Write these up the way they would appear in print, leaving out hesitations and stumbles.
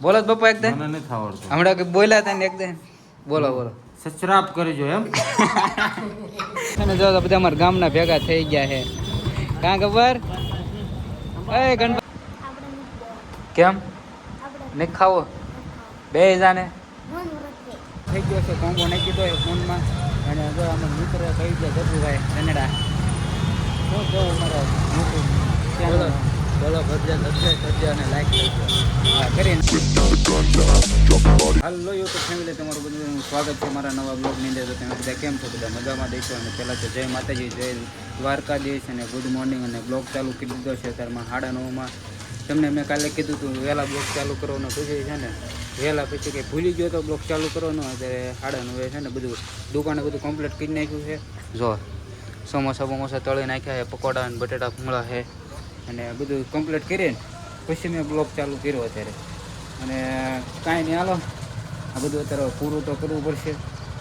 બોલો તો પપ્પા એકદમ મને નથી આવડતું. હમણાં કે બોલ્યા હતા ને એકદમ બોલો બોલો. સચરાપ કરજો એમ. અને જો તો બધા અમારા ગામના ભેગા થઈ ગયા છે. કાં ખબર એ ગણપત કેમ નહીં ખાવો બે જાને થઈ ગયો છે કોમ્બો નાખી દો ફોનમાં. અને જો અમે મિત્ર કહી ગયા જબુભાઈ કનેડા શું કેવું અમારા YouTube બોલો ભરજા સબસ્ક્રાઈબ કરજો અને લાઈક કરજો. હા કરીને હાલો યુટ્યુબ ફેમિલી તમારું બધું સ્વાગત છે મારા નવા બ્લોગની અંદર. તો તમે બધા કેમ છો? બધા મજામાં દઈશો. અને પહેલાં તો જય માતાજી, જય દ્વારકાધીશ અને ગુડ મોર્નિંગ. અને બ્લોગ ચાલુ કરી દીધો છે અત્યારમાં 9:30. તમને મેં કાલે કીધું હતું વહેલા બ્લોગ ચાલુ કરવાનો, પછી છે ને વહેલા પછી કંઈ ભૂલી ગયો તો બ્લોગ ચાલુ કરવાનો. અત્યારે 9:30 છે ને બધું દુકાને બધું કમ્પ્લીટ કરી નાખ્યું છે. જો સમોસા બમોસા તળી નાખ્યા છે, પકોડા અને બટેટા ભૂંગળા છે અને બધું કમ્પ્લીટ કરીને પછી મેં બ્લોગ ચાલુ કર્યો અત્યારે. અને કાંઈ નહીં, હાલો આ બધું અત્યારે પૂરું તો કરવું પડશે.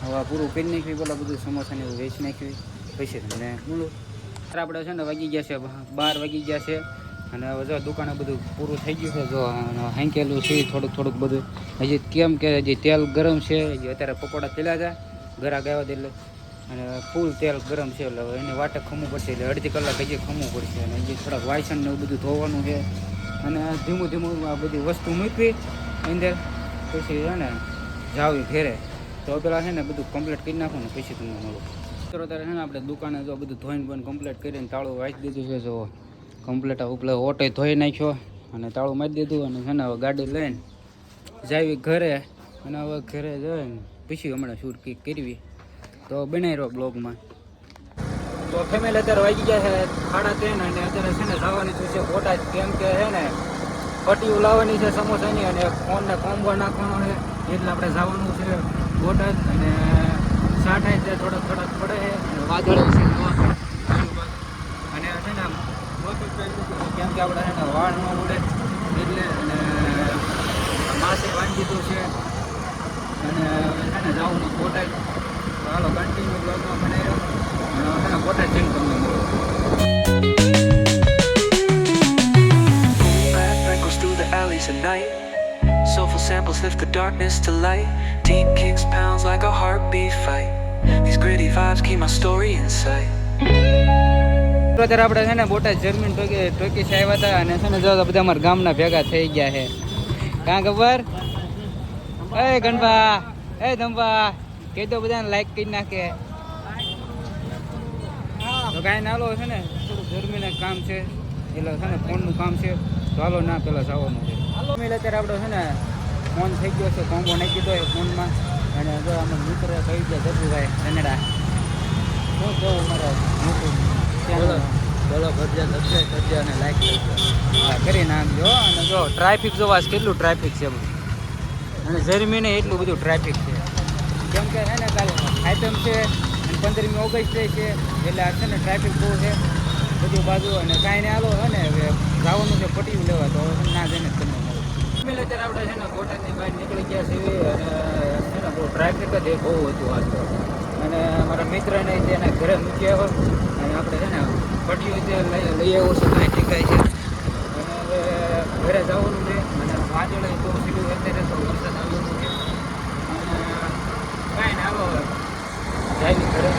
હવે પૂરું કરી નાખ્યું, પેલા બધું સમોસાને એવું વેચી નાખ્યું પછી અને બોલું આપણે છે ને વાગી ગયા છે 12 વાગી ગયા છે. અને હવે જો દુકાને બધું પૂરું થઈ ગયું છે. જો હાંકેલું છે થોડુંક બધું. હજી કેમ કે હજી તેલ ગરમ છે, હજી અત્યારે પકોડા તેલા હતા ગરા ગયા એટલે. અને ફૂલ તેલ ગરમ છે એટલે એને વાટે ખમવું પડશે. એટલે અડધી કલાક હજી ખમવું પડશે. અને હજી થોડાક વાસણ ને એવું બધું ધોવાનું છે. અને ધીમું આ બધી વસ્તુ મૂકવી અંદર પછી છે ને જાવી ઘેરે. તો પેલા છે ને બધું કમ્પ્લીટ કરી નાખું ને પછી તમને મળું. અત્યારે છે ને આપણે દુકાને જો બધું ધોઈને બોઈને કમ્પ્લીટ કરીને તાળું વાંચી દીધું છે. જો કમ્પ્લીટ ઉપલે ઓટો ધોઈ નાખ્યો અને તાળું મારી દીધું. અને છે ને હવે ગાડી લઈને જાવી ઘરે. અને હવે ઘરે જઈને પછી હમણાં શૂટ કરવી. તો બનાવી રહ્યો બ્લોગમાં. તો ફેમિલી અત્યારે વાગી ગયા છે 3:30. અને અત્યારે છે ને જવાની છે બોટાદ. કેમ કે છે ને પટ્ટીઓ લાવવાની છે સમોસાની અને ફોનને કોમ્બો નાખવાનો છે એટલે આપણે જવાનું છે બોટાદ. અને સાઠ થોડાક પડે છે અને વાદળો છે અને છે ને કેમ કે આપણે છે ને વાળ ન ઉડે એટલે. અને માસે બાંધી દીધું છે અને છે ને જવાનું બોટાદ. હાલો કન્ટિન્યુ બ્લોગમાં બનાવી રહ્યો અને બોટાદ જઈને તમને મળું. At night, soulful samples lift the darkness to light. Deep kicks pounds like a heartbeat fight. These gritty vibes keep my story in sight. અત્યારે આપણે છે ને બોટાદ જર્મન ટોકી છે આવ્યા હતા. અને છે ને જો બધા અમારા ગામના ભેગા થઈ ગયા છે. કાં ખબર એ ગણપા એ ધંપા કહી દો બધાને લાઈક કરી નાખે. તો કાંઈ ના હાલો છે ને થોડું જર્મીને કામ છે એટલે છે ને ફોનનું કામ છે. તો હાલો ના પેલા જવાનું છે. અત્યારે આપણો છે ને ફોન થઈ ગયો છે કોમ્બો નાખી દીધો ફોનમાં. અને જો અમે મિત્ર કહી ગયા જબુભાઈ કનેડા શું કેવું અમારા YouTube બોલો ભરજા સબસ્ક્રાઈબ કરજો અને લાઈક કરજો. હા કરી નાખજો. અને જો ટ્રાફિક જોવા કેટલું ટ્રાફિક છે અને જર્મીને એટલું બધું ટ્રાફિક છે. કેમ કે છે ને કાલે આઈટમ છે અને 15મી ઓગસ્ટ છે એટલે આ છે ને ટ્રાફિક બહુ છે બધી બાજુ. અને કાંઈ ને હાલો છે ને હવે જવાનું છે પટ્ટીયું લેવા. તો ના જઈને તમને મળું. અત્યારે આપણે છે ને બોટાદની બહાર નીકળી ગયા છીએ અને છે ને બહુ ટ્રાફિક જ બહુ હતું આજ તો. અને મારા મિત્રને તેને ઘરે મૂકી આવ્યો અને આપણે છે ને પટ્ટીયું લઈ આવ્યો છે કાંઈ ઠીકાય છે. અને હવે ઘરે જવાનું છે. અને વાદળ તો સીધું અત્યારે તો વરસાદ આવ્યો છે. અને કાંઈ ને હાલો જાય ઘરે.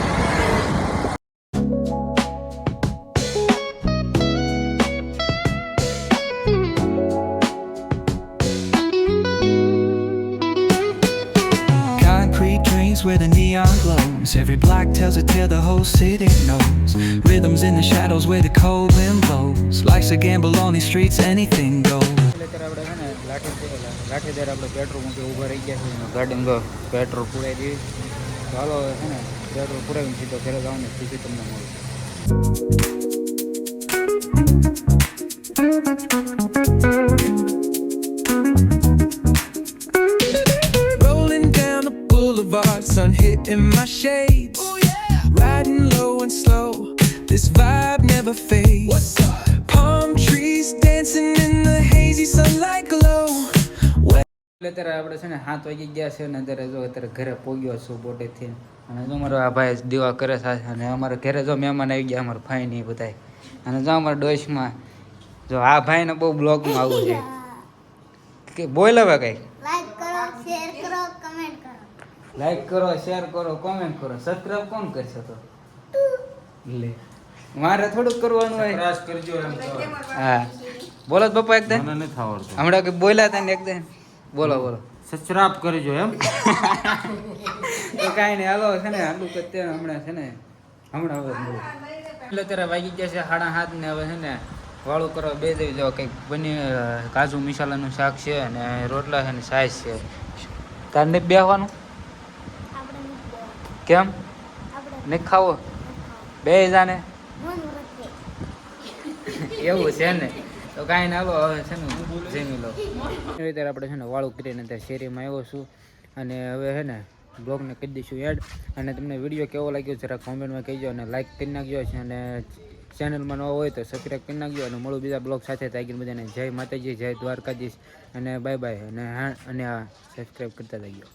Where the neon glows, every block tells a tale the whole city knows. Rhythms in the shadows where the cold wind blows. Life's a gamble on these streets, anything goes. અત્યારે આપણે છે ને લાઠીદાર આપણે પેટ્રોલ મૂકી ઊભા રહી ગયા છે. ગાડીમાં તો પેટ્રોલ પૂરાઈ દેવી. તો હાલો છે ને પેટ્રોલ પૂરાવીને સીધો ઘરે જવાનું પછી તમને મળું. Sun hitting my shades. Oh, yeah. Riding low and slow. This vibe never fades. What's up? Palm trees dancing in the hazy sunlight glow. અત્યારે આપણે છે ને 7 વાગી ગયા છે. અને અત્યારે જો અત્યારે ઘરે પહોંચ્યો છું બોટેથી. અને જો અમારો આ ભાઈ દીવા કરે છે. અને અમારા ઘરે જો મહેમાન આવી ગયા અમારા ભાઈ ને બધાય. અને જો અમારા ડોશમાં જો આ ભાઈને બહુ બ્લોગમાં આવું છે કે બોલ હવે કઈ લાઈક કરો શેર કરો કમેન્ટ કરો લાઈક કરો શેર કરો કોમેન્ટ કરો સબસ્ક્રાઇબ કોણ કરશે તો લે મારે થોડુંક કરવાનું હોય ક્રાસ કરજો એમ તો હા બોલો તો પપ્પા એકદમ મને નથી આવડતું હમણાં કે બોલ્યા હતા ને એકદમ બોલો બોલો સબસ્ક્રાઇબ કરજો એમ તો કાંઈ નહીં હાલો છે ને આટલું કરતે હમણાં છે ને હમણાં હવે મળું એટલે અત્યારે વાગી ગયા છે 7:30 ને હવે છે ને વાળું કરવા બે દઈ જાઓ કંઈક બની કાજુ મસાલાનું શાક છે અને રોટલા છે ને સાઈઝ છે તાર નથી બેસવાનું આપણે નથી કેમ આપણે નહીં ખાવો બે જાને મન વૃત્તિ એવું છે ને તો કાંઈ ના હાલો હવે છે ને જમી લો એવી રીતે આપણે છે ને વાળું કરીને અત્યારે શેરીમાં આવ્યો છું અને હવે છે ને બ્લોગને કરી દઈશું એડ અને તમને વિડીયો કેવો લાગ્યો જરા કોમેન્ટમાં કહેજો અને લાઈક કરી નાખજો અને ચેનલમાં ન હોય તો સબસ્ક્રાઈબ કરી નાખજો અને મળું બીજા બ્લોગ સાથે તાગીર બધાને જય માતાજી જય દ્વારકાધીશ અને બાય બાય અને હા અને આ સબસ્ક્રાઈબ કરતા જજો